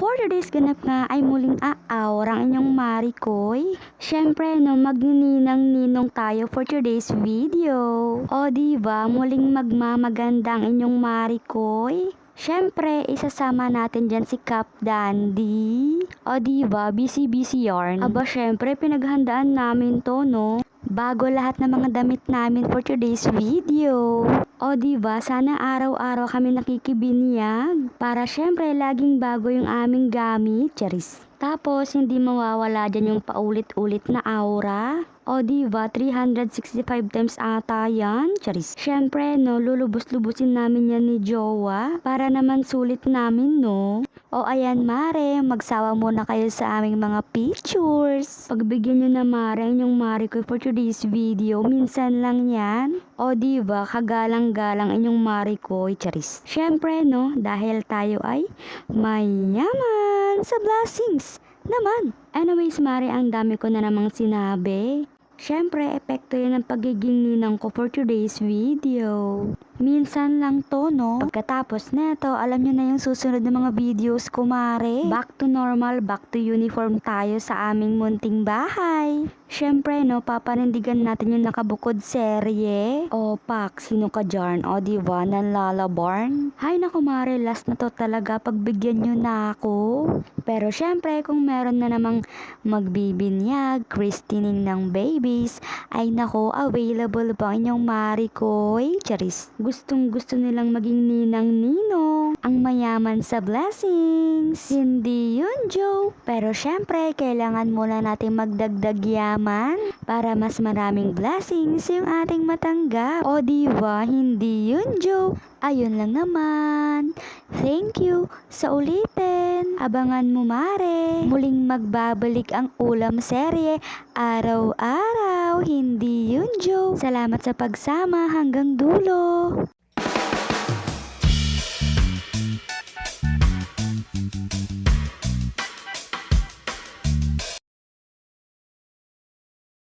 For today's ganap nga ay muling aawar ang inyong Marikoy. Syempre no, magnininang-ninong tayo for today's video. O diba, muling magmamaganda ang inyong Marikoy. Syempre, isasama natin dyan si Cap Dandy. O diba, busy-busy yarn. Aba syempre, pinaghandaan namin to no. Bago lahat ng mga damit namin for today's video. O diba, sana araw-araw kami nakikibinyag para syempre laging bago yung aming gamit, charis. Tapos hindi mawawala dyan yung paulit-ulit na aura. O diba, 365 times ata yan, charis. Syempre no, lulubos-lubusin namin yan ni Jowa para naman sulit namin no. O ayan mare, magsawa muna kayo sa aming mga pictures. Pagbigyan nyo na mare yung Marikoy for today's video, minsan lang yan. O diba, kagalang-galang inyong Marikoy, charis. Syempre no, dahil tayo ay mayaman sa blessings naman. Anyways mare, ang dami ko na namang sinabi. Syempre, epekto yan ng pagiging ninang ko for today's video. Minsan lang to, no? Pagkatapos neto, alam nyo na yung susunod na mga videos ko, mare. Back to normal, back to uniform tayo sa aming munting bahay. Syempre, no, papanindigan natin yung nakabukod serye. O, pak, sino ka dyan? O, diba, nanlalabarn? Hay, naku, mare, last na to talaga. Pagbigyan nyo na ako. Pero syempre, kung meron na namang magbibinyag, christening ng babies, ay nako, available ba inyong Marikoy? Charis. Gustong gusto nilang maging ninang-ninong, ang mayaman sa blessings. Hindi yun, Joe. Pero syempre, kailangan muna natin magdagdag yaman para mas maraming blessings yung ating matanggap. O diba, hindi yun, Joe. Ayun lang naman. Thank you sa ulitin. Abangan mo mare. Muling magbabalik ang ulam serye. Araw-araw. Hindi yun, Joe. Salamat sa pagsama hanggang dulo.